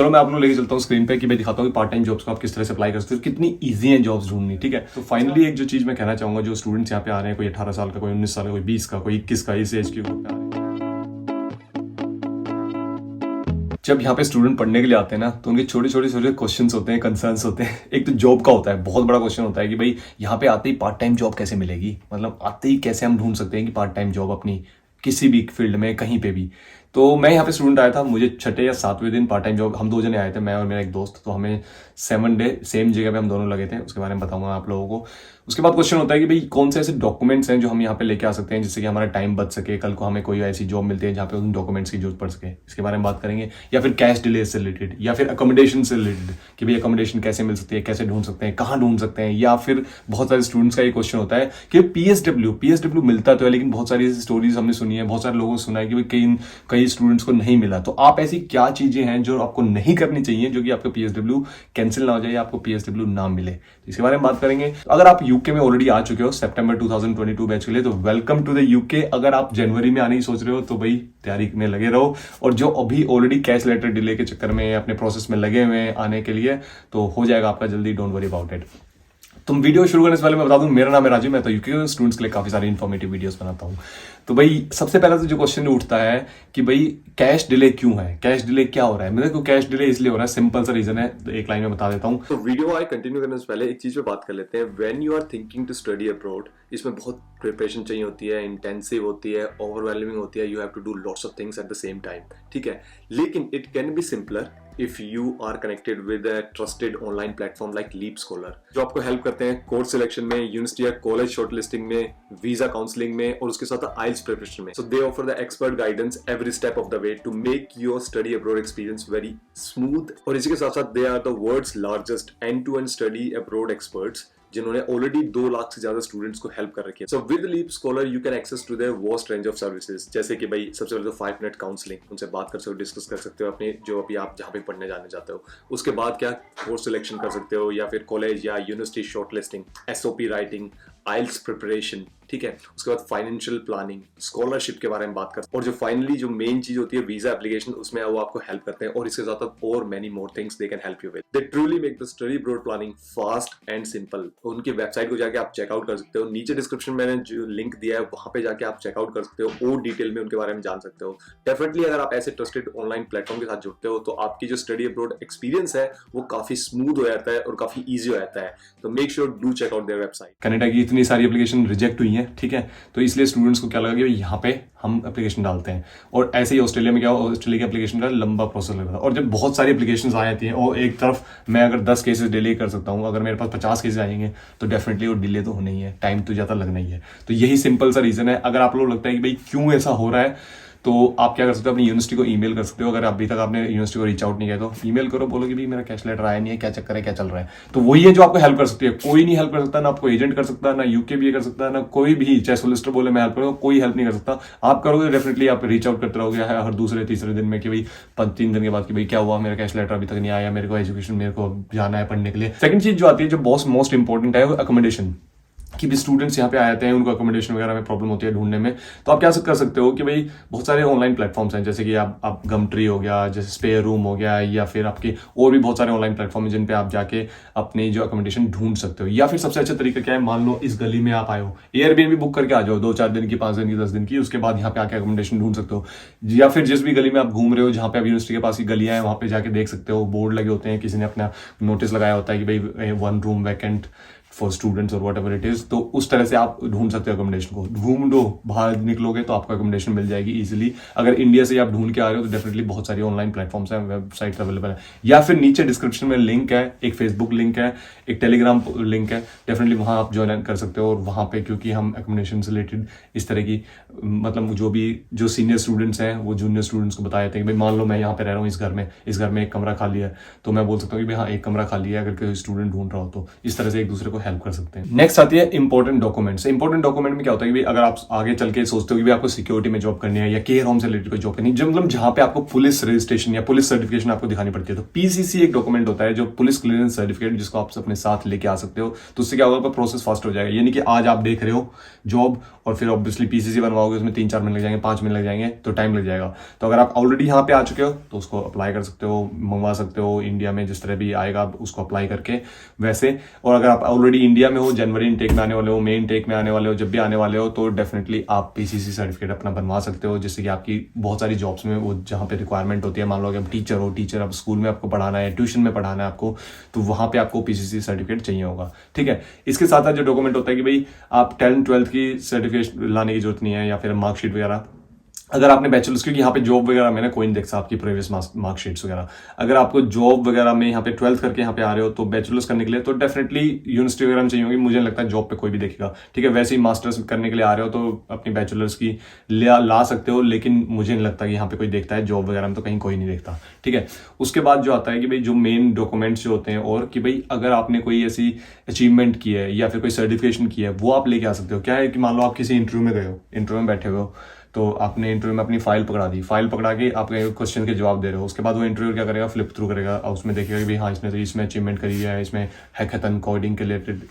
चलो मैं आप लोग लेके चलता हूँ स्क्रीन पे कि मैं दिखाता हूँ कि पार्ट टाइम जॉब्स को आप किस तरह से अप्लाई कर सकते हो, कितनी ईजी है जॉब्स ढूंढनी। ठीक है, तो फाइनली एक जो चीज मैं कहना चाहूंगा, जो स्टूडेंट्स यहाँ पे आ रहे हैं, कोई 18 साल का, कोई 19 साल का, कोई 20 का, कोई 21 का, इस एज के ग्रुप में आ रहे हैं। जब यहाँ पे स्टूडेंट पढ़ने के लिए आते हैं ना, तो उनके छोटे छोटे क्वेश्चंस होते हैं, कंसर्न्स होते हैं। एक तो जॉब का होता है, बहुत बड़ा क्वेश्चन होता है कि भाई यहाँ पे आते ही पार्ट टाइम जॉब कैसे मिलेगी, मतलब आते ही कैसे हम ढूंढ सकते हैं कि पार्ट टाइम जॉब अपनी किसी भी फील्ड में कहीं पे भी। तो मैं यहाँ पे स्टूडेंट आया था, मुझे छठे या सातवें दिन पार्ट टाइम जॉब, हम 2 जने आए थे, मैं और मेरा एक दोस्त, तो हमें 7 डे सेम जगह पे हम दोनों लगे थे। उसके बारे में बताऊंगा आप लोगों को। उसके बाद क्वेश्चन होता है कि भाई कौन से ऐसे डॉक्यूमेंट्स हैं जो हम यहाँ पे लेके आ सकते हैं जिससे कि हमारा टाइम बच सके, कल को हमें कोई ऐसी जॉब मिलती है जहाँ पे उन डॉक्यूमेंट्स की जरूरत पड़ सके, इसके बारे में बात करेंगे। या फिर कैश डिले से रिलेटेड, या फिर अकोमोडेशन से रिलेटेड कि भाई अकोमोडेशन कैसे मिल सकती है, कैसे ढूंढ सकते हैं, कहाँ ढूंढ सकते हैं। या फिर बहुत सारे स्टूडेंट्स का ये क्वेश्चन होता है कि पीएसडब्ल्यू मिलता तो है, लेकिन बहुत सारी ऐसी स्टोरीज हमने सुनी है, बहुत सारे लोगों से सुना है कि भाई कई स्टूडेंट्स को नहीं मिला। तो आप ऐसी क्या चीजें हैं जो आपको नहीं करनी चाहिए जो कि आपका पीएसडब्ल्यू कैंसिल ना हो जाए, आपको पीएसडब्ल्यू ना मिले, तो इसके बारे में बात करेंगे। अगर आप यूके में ऑलरेडी आ चुके हो सितंबर 2022 बैच के लिए, तो वेलकम टू द यूके। अगर आप जनवरी में आने की सोच रहे हो तो भाई तैयारी में लगे रहो। और जो अभी ऑलरेडी कैश लेटर डिले के चक्कर में अपने प्रोसेस में लगे हुए हैं आने के लिए, तो हो जाएगा आपका जल्दी, डोंट वरी अबाउट इट। तुम वीडियो शुरू करने से पहले मैं बता दूं, मेरा नाम है राजू, मैं तो यूके स्टूडेंट्स के लिए काफी सारी इन्फॉर्मेटिव वीडियोस बनाता हूं। तो भाई सबसे पहला तो जो क्वेश्चन उठता है कि भाई कैश डिले क्यों है, कैश डिले क्या हो रहा है। मेरे को कैश डिले इसलिए हो रहा है, सिंपल सा रीजन है, तो एक लाइन में बता देता हूं। तो वीडियो आए कंटिन्यू करने से पहले एक चीज पे बात कर लेते हैं। When you are thinking to study abroad, इसमें बहुत प्रिपरेशन चाहिए होती है, इंटेंसिव होती है, ओवरवेलमिंग होती है, you have to do lots of things at the same time. ठीक है, लेकिन it can be simpler if you are connected with a trusted online platform like Leap Scholar, जो आपको हेल्प करते हैं कोर्स सिलेक्शन में, यूनिवर्सिटी या college shortlisting में, वीजा काउंसलिंग में, और उसके साथ आइल्स प्रिपरेशन में। So they offer the expert guidance every step of the way to make your study abroad experience very smooth। और इसी के साथ साथ they are the world's largest end-to-end study abroad experts, जिन्होंने ऑलरेडी 2 लाख से ज्यादा स्टूडेंट्स को हेल्प कर रखी है। So with Leap Scholar you can access to their vast range of services, जैसे कि भाई सबसे पहले तो 5 मिनट काउंसलिंग, उनसे बात कर सकते हो, डिस्कस कर सकते हो अपने जो अभी आप जहाँ पे पढ़ने जाने चाहते हो। उसके बाद क्या कोर्स सिलेक्शन कर सकते हो, या फिर कॉलेज या यूनिवर्सिटी शॉर्टलिस्टिंग, एसओपी राइटिंग, आइल्स प्रिपरेशन। ठीक है, उसके बाद फाइनेंशियल प्लानिंग, स्कॉलरशिप के बारे में बात करते हैं, और जो फाइनली जो मेन चीज होती है वीजा एप्लीकेशन, उसमें वो आपको हेल्प करते हैं। और इसके साथ साथ और many more things they can help you with. They truly make the study abroad planning fast and simple. उनकी वेबसाइट को जाके आप चेकआउट कर सकते हो, नीचे डिस्क्रिप्शन में मैंने जो लिंक दिया है वहां पे जाके आप चेकआउट कर सकते हो और डिटेल में उनके बारे में जान सकते हो। डेफिनेटली अगर आप ऐसे ट्रस्टेड ऑनलाइन प्लेटफॉर्म के साथ जुड़ते हो तो आपकी जो स्टडी अब्रॉड एक्सपीरियंस है वो काफी स्मूथ हो जाता है और काफी ईजी हो जाता है। तो make sure do check out their website. Canada की इतनी सारी एप्लीकेशन रिजेक्ट हुई है, ठीक है, तो इसलिए स्टूडेंट्स को क्या लगा कि यहाँ पे हम एप्लीकेशन डालते हैं। और ऐसे ही ऑस्ट्रेलिया में क्या, ऑस्ट्रेलिया की एप्लीकेशन का लंबा प्रोसेस लगा था। और जब बहुत सारी एप्लीकेशन आ जाती हैं, और एक तरफ मैं अगर 10 केसेस डिले कर सकता हूँ, अगर मेरे पास 50 केसेस आएंगे तो डेफिनेटली वो डिले तो होना ही है, टाइम तो ज़्यादा लगना ही है। तो यही सिंपल सा रीजन है। अगर आप लोग लगता है कि भाई क्यों ऐसा हो रहा है, तो आप क्या कर सकते हो, अपनी यूनिवर्सिटी को ईमेल कर सकते हो। अगर अभी तक आपने यूनिवर्सिटी को रीच आउट नहीं किया तो ईमेल करो, बोलो कि भाई मेरा कैश लेटर आया नहीं है, क्या चक्कर है, क्या चल रहा है। तो वही है जो आपको हेल्प कर सकती है। कोई नहीं हेल्प कर सकता, ना आपको एजेंट कर सकता, ना यूके भी कर सकता, ना कोई भी, चाहे सोलिसिटर बोले मैं हेल्प करूँगा, कोई हेल्प नहीं कर सकता। आप करोगे डेफिनेटली आप रीच आउट करते रहोगे हर दूसरे तीसरे दिन में कि भाई 3 दिन के बाद कि भाई क्या हुआ, मेरा कैश लेटर अभी तक नहीं आया, मेरे को एजुकेशन, मेरे को जाना है पढ़ने के लिए। सेकंड चीज जो आती है, जो बहुत मोस्ट इंपॉर्टेंट है, वो अकोमोडेशन। कि भी स्टूडेंट्स यहाँ पे आ जाते हैं, उनको अकोमोडेशन वगैरह में प्रॉब्लम होती है ढूंढने में। तो आप क्या कर सकते हो कि भाई बहुत सारे ऑनलाइन प्लेटफॉर्म्स हैं, जैसे कि आप गमट्री हो गया, जैसे स्पेयर रूम हो गया, या फिर आपके और भी बहुत सारे ऑनलाइन प्लेटफॉर्म हैं जिन पे आप जाके अपनी जो अकोमोडेशन ढूंढ सकते हो। या फिर सबसे अच्छा तरीका क्या है, मान लो इस गली में आप आए हो, एयरबीएनबी बुक करके आ जाओ 2-4 दिन की, 5 दिन की, 10 दिन की, उसके बाद यहाँ पे आके अकोमोडेशन ढूंढ सकते हो। या फिर जिस भी गली में आप घूम रहे हो, जहाँ पे आप यूनिवर्सिटी के पास की गलियां हैं, वहाँ पे जाके देख सकते हो, बोर्ड लगे होते हैं, किसी ने अपना नोटिस लगाया होता है कि भाई 1 रूम वैकेंट फॉर स्टूडेंट्स और वट एवर इट इज। तो उस तरह से आप ढूंढ सकते हो अकोमोडेशन को। ढूंढो, बाहर निकलोगे तो आपको अकोमोडेशन मिल जाएगी इजीली। अगर इंडिया से आप ढूंढ के आ रहे हो तो डेफिनेटली बहुत सारी ऑनलाइन प्लेटफॉर्म्स हैं, वेबसाइट अवेलेबल है। या फिर नीचे डिस्क्रिप्शन में लिंक है, एक फेसबुक लिंक है, एक टेलीग्राम लिंक है, डेफिनेटली वहां आप ज्वाइन कर सकते हो। और वहां पे क्योंकि हम अकोमोडेशन से रिलेटेड इस तरह की, मतलब जो सीनियर स्टूडेंट्स हैं वो जूनियर स्टूडेंट्स को बताए थे कि भाई मान लो मैं यहाँ पे रह रहा हूँ, इस घर में एक कमरा खाली है, तो मैं बोल सकता हूँ कि भाई हाँ एक कमरा खाली है, अगर कोई स्टूडेंट ढूंढ रहा हो तो। इस तरह से एक दूसरे को हेल्प कर सकते हैं। नेक्स्ट आती है इंपॉर्टेंट डॉक्यूमेंट्स। इंपॉर्टेंट डॉक्यूमेंट में क्या होता है कि भाई अगर आप आगे चल के सोचते हो कि भाई आपको सिक्योरिटी में जॉब करनी है या केयर होम से रिलेटेड कोई जॉब करनी है, मतलब जहां पे आपको पुलिस रजिस्ट्रेशन या पुलिस सर्टिफिकेशन आपको दिखानी पड़ती है, तो पीसीसी एक डॉक्यूमेंट होता है जो पुलिस क्लियरेंस सर्टिफिकेट, जिसको आप अपने साथ लेके आ सकते हो। तो उससे क्या होगा, प्रोसेस फास्ट हो जाएगा। यानी कि आज आप देख रहे हो जॉब और फिर ऑब्वियसली पीसीसी बनवाओगे, उसमें 3-4 मिनट लग जाएंगे, 5 मिनट लग जाएंगे, तो टाइम लग जाएगा। तो अगर आप ऑलरेडी यहाँ पे आ चुके हो तो उसको अप्लाई कर सकते हो, मंगवा सकते हो इंडिया में, जिस तरह भी आएगा आप उसको अप्लाई करके वैसे। और अगर आप ऑलरेडी इंडिया में हो, जनवरी इनटेक में आने वाले हो, मई इनटेक में आने वाले हो, जब भी आने वाले हो, तो डेफिनेटली आप पीसीसी सर्टिफिकेट अपना बनवा सकते हो, जिससे कि आपकी बहुत सारी जॉब्स में वो जहाँ पे रिक्वायरमेंट होती है, मान लो कि आप टीचर हो, टीचर आप स्कूल में आपको पढ़ाना है, ट्यूशन में पढ़ाना है आपको, तो वहाँ पे आपको पीसीसी सर्टिफिकेट चाहिए होगा। ठीक है, इसके साथ साथ जो डॉक्यूमेंट होता है कि भाई आप 10th-12th की सर्टिफिकेट लाने की जरूरत नहीं है, या फिर मार्कशीट वगैरह। अगर आपने बैचलर्स, क्योंकि यहाँ पे जॉब वगैरह में ना कोई नहीं देखता आपकी प्रीवियस मार्कशीट्स वगैरह। अगर आपको जॉब वगैरह में यहाँ पे 12th करके यहाँ पे आ रहे हो तो बैचलर्स करने के लिए तो डेफिनेटली यूनिवर्सिटी वगैरह में चाहिए होगी, मुझे नहीं लगता है जॉब पे कोई भी देखेगा। ठीक है, वैसे ही मास्टर्स करने के लिए आ रहे हो तो अपनी बैचलर्स की ला सकते हो, लेकिन मुझे नहीं लगता कि यहाँ पे कोई देखता है, जॉब वगैरह में तो कहीं कोई नहीं देखता। ठीक है, उसके बाद जो आता है कि भाई जो मेन डॉक्यूमेंट्स जो होते हैं, और कि भाई अगर आपने कोई ऐसी अचीवमेंट की है या फिर कोई सर्टिफिकेशन की है, वो आप लेके आ सकते हो। क्या है कि मान लो आप किसी इंटरव्यू में गए हो, इंटरव्यू में बैठे हुए हो, तो आपने इंटरव्यू में अपनी फाइल पकड़ा दी, फाइल पकड़ा के आप क्वेश्चन के जवाब दे रहे हो, उसके बाद वो इंटरव्यू क्या करेगा, फ्लिप थ्रू करेगा और उसमें देखेगा कि भाई हाँ इसने तो इसमें अचीवमेंट करी है, इसमें हैकाथन कोडिंग के रिलेटेड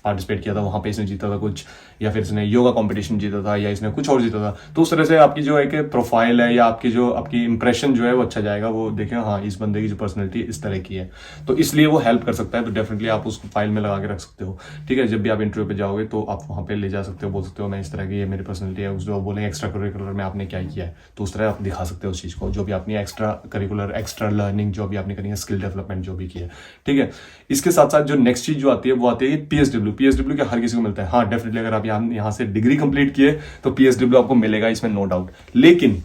पार्टिसिपेट किया था, वहाँ पे इसने जीता था कुछ, या फिर इसने योगा कॉम्पिटिशन जीता था, या इसने कुछ और जीता था। तो उस तरह से आपकी जो एक प्रोफाइल है या आपकी इंप्रेशन जो है वो अच्छा जाएगा, वो देखेगा हाँ इस बंदे की जो पर्सनैलिटी इस तरह की है, तो इसलिए वो हेल्प कर सकता है। तो डेफिनेटली आप उसको फाइल में लगा के रख सकते हो। ठीक है, जब भी आप इंटरव्यू पे जाओगे तो आप वहाँ पे ले जा सकते हो, बोल सकते हो मैं इस तरह की, ये मेरी पर्सनैलिटी है। उसको बोलेंगे एक्स्ट्रा करिकुलर में आपने क्या किया है, तो उस तरह आप दिखा सकते हो उस चीज़ को, जो भी आपने एक्स्ट्रा करिकुलर, एक्स्ट्रा लर्निंग जो भी आपने करी है, स्किल डेवलपमेंट जो भी किया है। ठीक है, इसके साथ साथ जो नेक्स्ट चीज जो आती है वो आती है पीएसडब्ल्यू। पीएसडब्ल्यू क्या हर किसी को मिलता है? हाँ डेफिनेटली, अगर आप यहाँ से डिग्री कंप्लीट किए तो पीएसडब्ल्यू आपको मिलेगा, इसमें नो डाउट। लेकिन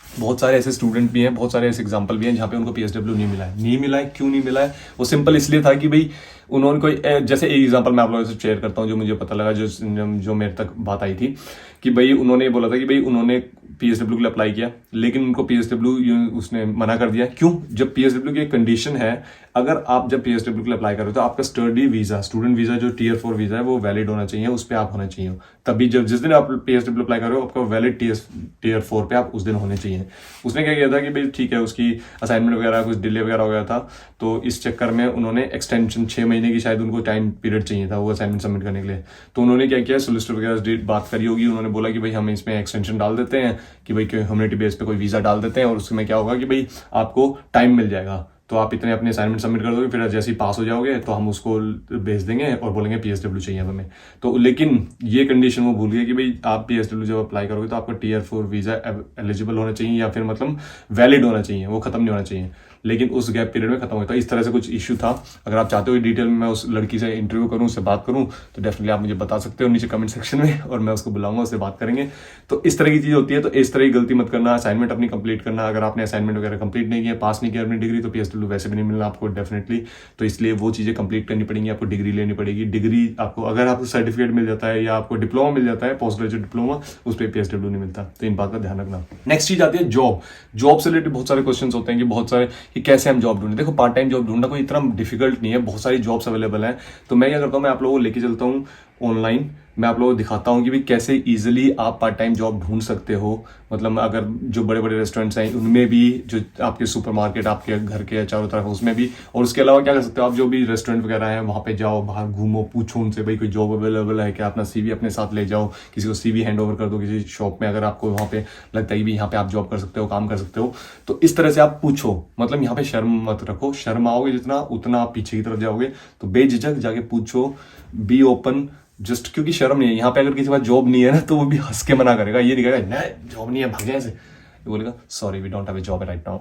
बहुत सारे ऐसे स्टूडेंट भी हैं, बहुत सारे ऐसे एग्जाम्पल भी हैं जहाँ पे उनको पीएसडब्ल्यू नहीं मिला है। नहीं मिला है, क्यों नहीं मिला है? वो सिंपल इसलिए था कि भाई उन्होंने कोई जैसे एक एग्जांपल मैं आप लोगों से शेयर करता हूँ जो मुझे पता लगा, जो मेरे तक बात आई थी कि भाई उन्होंने बोला था कि भाई उन्होंने पीएसडब्ल्यू के लिए अप्लाई किया, लेकिन उनको पीएसडब्ल्यू उसने मना कर दिया। क्यों? जब पीएसडब्ल्यू की एक कंडीशन है, अगर आप जब पीएसडब्ल्यू के लिए अप्लाई कर रहे हो तो आपका स्टडी वीजा, स्टूडेंट वीजा जो टियर 4 वीजा है वो वैलिड होना चाहिए, उस पर आप होना चाहिए। तभी जब जिस दिन आप पीएसडब्ल्यू अप्लाई कर रहे हो आपका वैलिड टियर 4 पे आप उस दिन होने चाहिए। उसने क्या किया था कि भाई ठीक है, उसकी असाइनमेंट वगैरह कुछ डिले वगैरह हो गया था, तो इस चक्कर में उन्होंने एक्सटेंशन 6 महीने की शायद उनको टाइम पीरियड चाहिए था वो असाइनमेंट सबमिट करने के लिए। तो उन्होंने क्या किया, सोलिसिटर वगैरह से बात करी होगी, उन्होंने बोला कि भाई हम इसमें एक्सटेंशन डाल देते हैं, कि भाई ह्यूमैनिटी बेस पे कोई वीजा डाल देते हैं, और उसमें क्या होगा कि भाई आपको टाइम मिल जाएगा, तो आप इतने अपने असाइनमेंट सबमिट कर दोगे, फिर जैसे ही पास हो जाओगे तो हम उसको भेज देंगे और बोलेंगे पीएसडब्ल्यू चाहिए हमें। तो लेकिन ये कंडीशन वो भूल गए कि भाई आप पीएसडब्ल्यू जब अप्लाई करोगे तो आपका टियर 4 वीजा एलिजिबल होना चाहिए, या फिर मतलब वैलिड होना चाहिए, वो खत्म नहीं होना चाहिए। लेकिन उस गैप पीरियड में खत्म होता है, इस तरह से कुछ इश्यू था। अगर आप चाहते हो डिटेल में मैं उस लड़की से इंटरव्यू करूं, उससे बात करूं, तो डेफिनेटली आप मुझे बता सकते हो नीचे कमेंट सेक्शन में, और मैं उसको बुलाऊंगा, उससे बात करेंगे। तो इस तरह की चीज होती है, तो इस तरह की गलती मत करना, असाइनमेंट अपनी कंप्लीट करना। अगर आपने असाइनमेंट वगैरह कंप्लीट नहीं किया, पास नहीं किया अपनी डिग्री, तो पीएसडब्ल्यू वैसे भी नहीं मिलना आपको डेफिनेटली। तो इसलिए वो चीजें कंप्लीट करनी पड़ेंगी, आपको डिग्री लेनी पड़ेगी। डिग्री आपको, अगर आपको सर्टिफिकेट मिल जाता है या आपको डिप्लोमा मिल जाता है, पोस्ट ग्रेजुएट डिप्लोमा, उस पर पीएसडब्ल्यू नहीं मिलता। तो इन बात का ध्यान रखना। नेक्स्ट चीज आती है जॉब। जॉब से रिलेटेड बहुत सारे क्वेश्चन होते हैं कि बहुत सारे कि कैसे हम जॉब ढूंढें। देखो पार्ट टाइम जॉब ढूंढना कोई इतना डिफिकल्ट नहीं है, बहुत सारी जॉब्स अवेलेबल हैं। तो मैं क्या करता हूँ, मैं आप लोगों को लेके चलता हूँ ऑनलाइन, मैं आप लोगों को दिखाता हूँ कि भाई कैसे इजीली आप पार्ट टाइम जॉब ढूंढ सकते हो। मतलब अगर जो बड़े बड़े रेस्टोरेंट्स हैं उनमें भी, जो आपके सुपरमार्केट आपके घर के चारों तरफ उसमें भी, और उसके अलावा क्या कर सकते हो, आप जो भी रेस्टोरेंट वगैरह हैं वहाँ पे जाओ, बाहर घूमो, पूछो उनसे भाई कोई जॉब अवेलेबल है क्या, अपना सीवी अपने साथ ले जाओ, किसी को सीवी हैंड ओवर कर दो किसी शॉप में, अगर आपको वहाँ पे लगता है कि यहाँ पे आप जॉब कर सकते हो, काम कर सकते हो, तो इस तरह से आप पूछो। मतलब यहाँ पे शर्म मत रखो, शर्म आओगे जितना उतना आप पीछे की तरफ जाओगे। तो बेझिझक जाके पूछो, बी ओपन, जस्ट क्योंकि शर्म नहीं है यहाँ पे। अगर किसी के पास जॉब नहीं है ना, तो वो भी हंस के मना करेगा, ये नहीं कहेगा नहीं जॉब नहीं है भाग जाए से, ये बोलेगा sorry we don't have a job right now.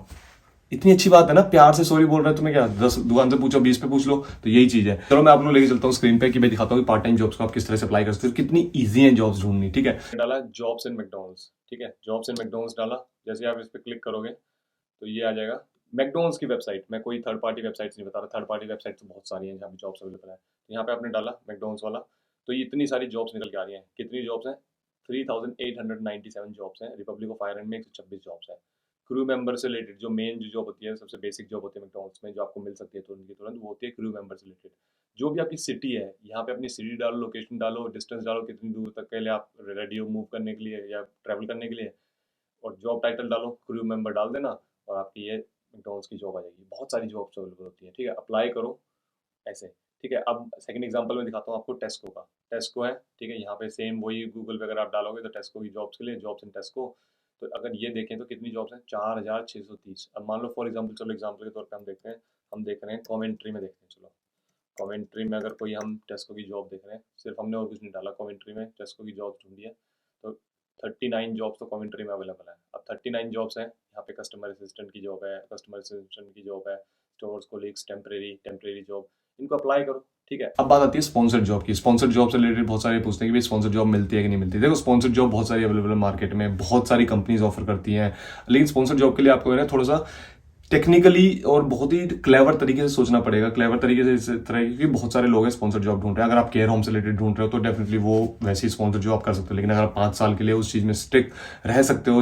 इतनी अच्छी बात है ना, प्यार से सॉरी बोल रहा है, तुम्हें क्या 10 दुकान से पूछो 20 पे पूछ लो, तो यही चीज है। चलो मैं आप लोग लेके चलता हूँ स्क्रीन पे कि मैं दिखाता हूँ कि पार्ट टाइम जॉब्स को आप किस तरह से अप्लाई कर सकते हो, कितनी ईजी है जॉब्स ढूंढनी। ठीक है, डाला जॉब्स इन मैकडॉनल्ड्स। ठीक है, जॉब्स इन मैकडॉनल्ड्स डाला, जैसे आप इस पर क्लिक करोगे तो ये आ जाएगा मैकडॉनल्ड्स की वेबसाइट। मैं कोई थर्ड पार्टी वेबसाइट नहीं बता रहा, थर्ड पार्टी वेबसाइट तो बहुत सारी हैं जहाँ पे जॉब्स अवेलेबल है। तो यहाँ पे आपने डाला मैकडॉनल्ड्स वाला, तो ये इतनी सारी जॉब्स निकल के आ रही हैं। कितनी जॉब्स हैं? 3897 जॉब्स हैं। रिपब्लिक ऑफ आयरलैंड में 126 जॉब्स हैं। क्रू मेंबर से रिलेटेड जो मेन जो जॉब होती है, सबसे बेसिक जॉब होती है मैकडॉनल्ड्स में, जो आपको मिल सकती है तुरंत की तुरंत, वो होती है क्रू मेंबर से रिलेटेड। जो भी आपकी सिटी है, यहाँ पे अपनी सिटी डालो, लोकेशन डालो, डिस्टेंस डालो, कितनी दूर तक के लिए आप रेडी हो मूव करने के लिए या ट्रैवल करने के लिए, और जॉब टाइटल डालो, क्रू मेंबर डाल देना, और आपकी ये मैकडॉनल्ड्स की जॉब आ जाएगी। बहुत सारी जॉब्स अवेलेबल होती है, ठीक है, अप्लाई करो ऐसे। ठीक है, अब सेकंड एग्जांपल में दिखाता हूँ आपको टेस्को का। टेस्को है, ठीक है, यहाँ पे सेम वही गूगल पे अगर आप डालोगे तो टेस्को की जॉब्स के लिए, जॉब्स इन टेस्को, तो अगर ये देखें तो कितनी जॉब्स हैं, 4630। अब मान लो फॉर एग्जाम्पल, चलो एग्जाम्पल के तौर पर हम देख रहे हैं कॉमेंट्री में, देखते हैं चलो कॉमेंट्री में अगर कोई हम टेस्को की जॉब देख रहे हैं, सिर्फ हमने और कुछ नहीं डाला, कॉमेंट्री में टेस्को की जॉब ढूंढी है, तो 39 जॉब्स तो कॉमेंट्री में अवेलेबल है। अब 39 जॉब्स हैं, यहाँ पे कस्टमर असिस्टेंट की जॉब है, कस्टमर असिस्टेंट की जॉब है, स्टोर्स कोलिग्स, टेम्परेरी जॉब, इनको अप्लाई करो। ठीक है, अब बात आती है स्पॉन्सर्ड जॉब की। स्पॉन्सर्ड जॉब से रिलेटेड बहुत सारे पूछते हैं कि भाई स्पॉन्सर्ड जॉब मिलती है कि नहीं मिलती। देखो स्पॉन्सर्ड जॉब बहुत सारी अवेलेबल है मार्केट में, बहुत सारी कंपनीज ऑफर करती हैं, लेकिन स्पॉन्सर्ड जॉब के लिए आपको ना थोड़ा सा टेक्निकली और बहुत ही क्लेवर तरीके से सोचना पड़ेगा। क्लेवर तरीके से इस तरह की, बहुत सारे लोग हैं स्पॉन्सर जॉब ढूंढ रहे हैं। अगर आप केयर होम से रिलेटेड ढूंढ रहे हो तो डेफिनेटली वो वैसी स्पॉन्सर जॉब कर सकते हो, लेकिन अगर आप 5 साल के लिए उस चीज में स्टिक रह सकते हो,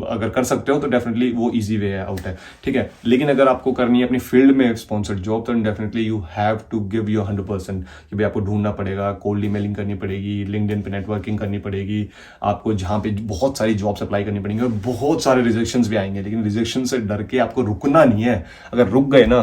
अगर कर सकते हो तो डेफिनेटली वो इजी वे आउट है। ठीक है, लेकिन अगर आपको करनी है अपनी फील्ड में स्पॉन्सर्ड जॉब तो definitely you have to give your 100% कि भाई आपको ढूंढना पड़ेगा, कोल्ड ईमेलिंग करनी पड़ेगी, लिंक्डइन पे नेटवर्किंग करनी पड़ेगी, आपको जहां पे बहुत सारी जॉब्स अप्लाई करनी पड़ेंगी और बहुत सारे रिजेक्शंस भी आएंगे, लेकिन रिजेक्शन से डर के आपको रुकना नहीं है। अगर रुक गए ना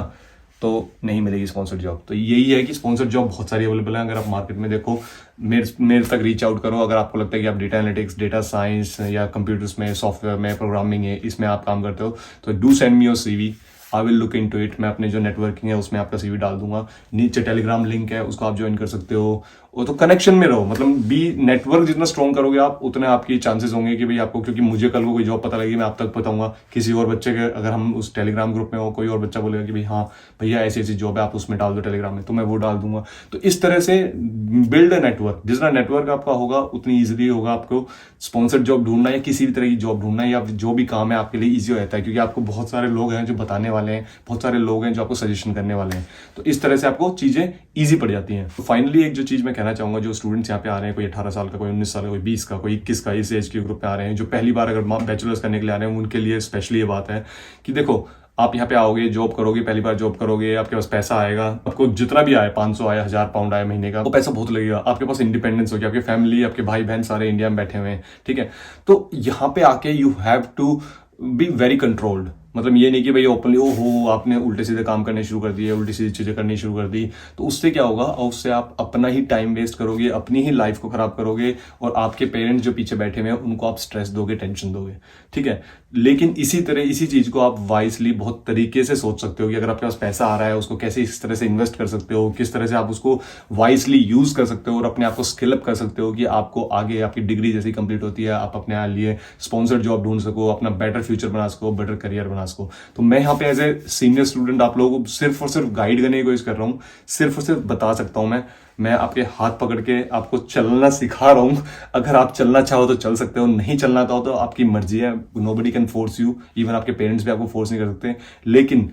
तो नहीं मिलेगी स्पॉन्सर्ड जॉब। तो यही है कि स्पॉन्सर्ड जॉब बहुत सारी अवेलेबल है। अगर आप मार्केट में देखो, मेरे तक रीच आउट करो अगर आपको लगता है कि आप डेटा एनालिटिक्स, डेटा साइंस या कंप्यूटर्स में, सॉफ्टवेयर में, प्रोग्रामिंग है, इसमें आप काम करते हो तो do send me your CV, I will look into it. मैं अपने जो नेटवर्किंग है उसमें आपका CV डाल दूंगा। नीचे टेलीग्राम लिंक है, उसको आप ज्वाइन कर सकते हो। वो तो कनेक्शन में रहो, मतलब बी नेटवर्क जितना स्ट्रॉन्ग करोगे आप, उतने आपकी चांसेस होंगे कि भाई आपको, क्योंकि मुझे कल को कोई जॉब पता लगी, मैं आप तक बताऊंगा। किसी और बच्चे के, अगर हम उस टेलीग्राम ग्रुप में हो, कोई और बच्चा बोलेगा कि भाई हाँ भैया ऐसी ऐसी जॉब है, आप उसमें डाल दो टेलीग्राम में, तो मैं वो डाल दूंगा। तो इस तरह से बिल्ड अ नेटवर्क। जितना नेटवर्क आपका होगा उतनी ईजिली होगा आपको स्पॉन्सर्ड जॉब ढूंढना या किसी भी तरह की जॉब ढूंढना, या जो भी काम है आपके लिए ईजी हो जाता है, क्योंकि आपको बहुत सारे लोग हैं जो बताने वाले हैं, बहुत सारे लोग हैं जो आपको सजेशन करने वाले हैं। तो इस तरह से आपको चीजें ईजी पड़ जाती हैं। तो फाइनली एक जो चीज मैं कहना चाहूंगा, जो स्टूडेंट्स यहाँ पे आ रहे हैं, कोई 18 साल का, कोई 19 साल का, कोई 20 का, कोई 21 का, इस एज के ग्रुप पे आ रहे हैं, जो पहली बार अगर बैचलर्स करने के लिए आ रहे हैं, उनके लिए स्पेशली ये बात है कि देखो आप यहाँ पे आओगे, जॉब करोगे, पहली बार जॉब करोगे, आपके पास पैसा आएगा, आपको जितना भी आए, 500 आए, 1000 पाउंड आए महीने का, वो पैसा बहुत लगेगा। आपके पास इंडिपेंडेंस होगी, आपकी फैमिली, आपके भाई बहन सारे इंडिया में बैठे हुए हैं। ठीक है, तो यहाँ पे आके you have to be very controlled. मतलब ये नहीं कि भाई ओपनली ओहो आपने उल्टे सीधे काम करने शुरू कर दिए, उल्टी सीधी चीजें करनी शुरू कर दी, तो उससे क्या होगा, और उससे आप अपना ही टाइम वेस्ट करोगे, अपनी ही लाइफ को खराब करोगे, और आपके पेरेंट्स जो पीछे बैठे हुए हैं उनको आप स्ट्रेस दोगे, टेंशन दोगे। ठीक है, लेकिन इसी तरह इसी चीज को आप वाइसली बहुत तरीके से सोच सकते हो कि अगर आपके पास पैसा आ रहा है उसको कैसे इस तरह से इन्वेस्ट कर सकते हो, किस तरह से आप उसको वाइसली यूज कर सकते हो और अपने आप को स्किल अप कर सकते हो कि आपको आगे आपकी डिग्री जैसी कंप्लीट होती है आप अपने लिए स्पॉन्सर्ड जॉब ढूंढ सको, अपना बेटर फ्यूचर बना सको, बेटर करियर बना सको। तो मैं यहाँ पे एज ए सीनियर स्टूडेंट आप लोगों को सिर्फ और सिर्फ गाइड करने की कोशिश कर रहा हूँ, सिर्फ और सिर्फ बता सकता हूँ। मैं आपके हाथ पकड़ के आपको चलना सिखा रहा हूं। अगर आप चलना चाहो तो चल सकते हो, नहीं चलना चाहो तो आपकी मर्जी है, nobody can force you, even आपके पेरेंट्स भी आपको फोर्स नहीं कर सकते। लेकिन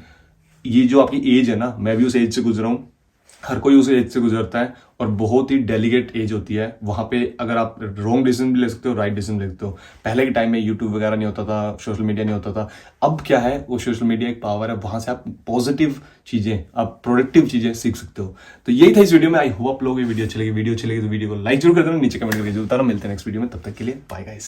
ये जो आपकी एज है ना, मैं भी उस एज से गुजरा हूं, हर कोई उस एज से गुजरता है, और बहुत ही डेलिकेट एज होती है। वहां पे अगर आप रॉन्ग डिसीजन भी ले सकते हो, राइट डिसीजन ले सकते हो। पहले के टाइम में यूट्यूब वगैरह नहीं होता था, सोशल मीडिया नहीं होता था। अब क्या है, वो सोशल मीडिया एक पावर है, वहां से आप पॉजिटिव चीजें, आप प्रोडक्टिव चीजें सीख सकते हो। तो यही था इस वीडियो में। आई होप आप लोगों को वीडियो अच्छी लगी तो वीडियो अच्छी लगी तो वीडियो को लाइक जरूर कर देना, नीचे कमेंट करके जरूर बताना। मिलते हैं नेक्स्ट वीडियो में, तब तक के लिए बाय गाइस।